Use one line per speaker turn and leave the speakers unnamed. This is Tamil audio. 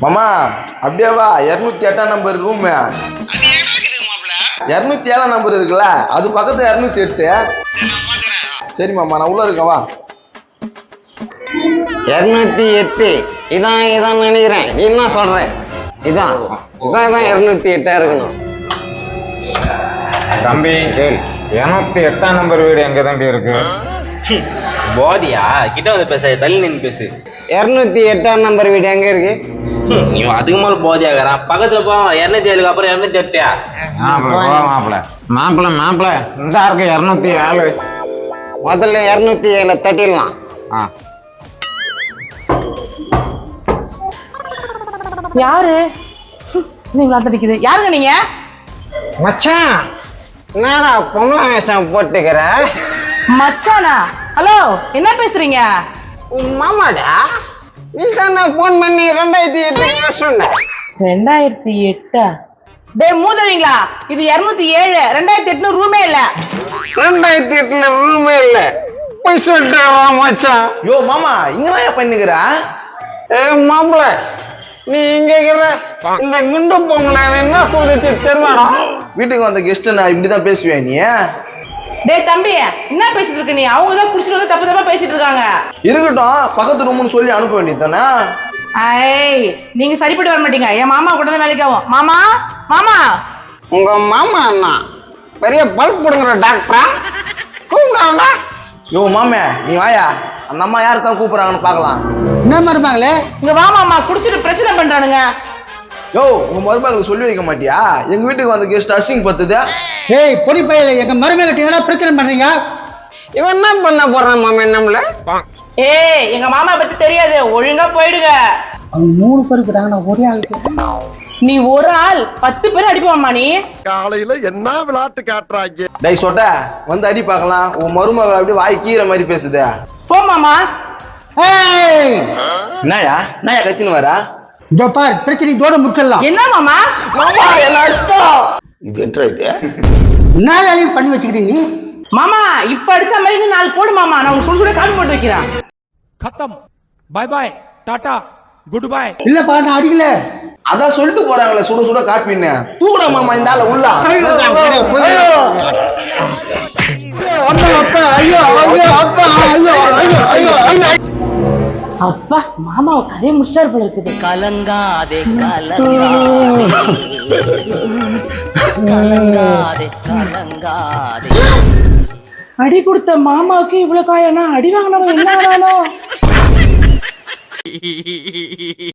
மாமா அப்படியே வா 208 நம்பர் ரூம். 207 நம்பர் இருக்குல்ல, அது பக்கத்துல 208. சரி மாமா, நான் உள்ள இருக்கேன், வா.
208 இதான் நினைக்கிறேன். நீ என்ன சொல்ற? இதான் 208 இருக்கணும்.
தம்பி 208 நம்பர் வீடு எங்க தம்பி இருக்கு?
போதியா கிட்ட வந்து பேச, தள்ளி நின்று பேசு.
208 நம்பர் வீடு எங்க இருக்கு?
நீ அதுக்கு மேல போதியாகிறான். பக்கத்துல போ. 207 அப்புறம் 208.
மாப்பிள்ள இந்த இருக்கு 207.
முதல்ல 207 தட்டிடலாம்.
யாரு நீங்களா தடிக்குது? யாருங்க நீங்க?
மச்சான் என்னடா பொம்பளை வேஷம் போட்டுக்கிற?
மச்சானா? ஹலோ, என்ன பேசுறீங்க?
மாமாடா, நீ தானே போன் பண்ணி 2008 சொன்ன.
2008? டேய் மூதவீங்களா, இது 207. 2008 ரூமே இல்ல.
2008 ரூமே இல்ல. போய் சொல்லிட்டு மச்சான்.
யோ மாமா, இங்கதான் பண்ணுகிற?
மாப்பிள்ள, நீ இங்க இருக்கிற இந்த குண்டு பொங்கல என்ன சொல்லிச்சு தெரியுமாடா?
வீட்டுக்கு வந்த கெஸ்ட் நான் இப்படிதான் பேசுவேன் நீ?
டேய் தம்பி, என்ன பேசிட்டு இருக்க நீ? அவங்க தான் குடிச்சிட்டு வந்து தப்பு தப்பா பேசிட்டு இருக்காங்க.
இருக்கட்டும், பக்கத்து ரூம்னு சொல்லி அனுப்ப வேண்டியது தானே?
ஐய், நீங்க சரிப்பட்டு வர மாட்டீங்க. என் மாமா கூட தான் வேலைக்கு ஆகும். மாமா மாமா,
உங்க மாமா அண்ணா பெரிய பல்ப் போடுங்கிற டாக்டரா? கூப்பிடாங்களா?
யோ மாமே, நீ வாயா, அந்த அம்மா யாரு தான் கூப்பிடுறாங்கன்னு பாக்கலாம்.
என்ன மருமகளே?
இங்க வா மாமா, குடிச்சிட்டு பிரச்சனை பண்றானுங்க.
யோ, உங்க மருமகளுக்கு சொல்லி வைக்க மாட்டியா? எங்க வீட்டுக்கு வந்த கெஸ்ட் அசிங் பத்துது.
ஏய் பொடி பையல, எங்க மருமகிட்ட என்ன பிரச்சனை பண்றீங்க? இவன் என்ன பண்ண போறான் மாமா நம்மள?
ஏய், எங்க மாமா பத்தி தெரியாது, ஒழுங்கா போயிடுங்க.
அவங்க 3 பேர் இருக்காங்க, ஒரே ஆள்.
நீ ஒரு ஆள் 10 பேர் அடிப்பாமா நீ?
காலையில என்ன விளையாட்டு காட்டுறாங்க?
டேய் சொட்ட, வந்து அடி பார்க்கலாம். உன் மருமகள் அப்படி வாய் கீற மாதிரி பேசுது.
போ மாமா.
ஏய்,
என்னயா கத்தின்னு வரா?
இதோ பார், பிரச்சனை இதோட முடிச்சிடலாம்.
என்ன மாமா?
மாமா என்ன அஷ்டம் இது? என்ன இது?
என்ன வேலையும் பண்ணி வச்சுக்கிட்டீங்க நீ?
மாமா இப்ப அடிச்ச மாதிரி இன்னும் 4 போடு மாமா. நான் உனக்கு சுடு காப்பி போட்டு வைக்கிறேன்.
खत्म bye bye tata good bye
இல்லப்பா, நான் அடிக்கல.
அதான் சொல்லிட்டு போறாங்களே சுட சுட காப்பின்னு. தூக்குடா மாமா இந்த ஆள உள்ள.
அப்பா, மாமா கதையை முடிச்சிட்டாரு போல இருக்குது.
கலங்காதே கலங்காதே கலங்காதே கலங்காதே.
அடி கொடுத்த மாமாவுக்கு இவ்வளவு காயம்னா அடி வாங்கினவன் என்ன ஆனானோ?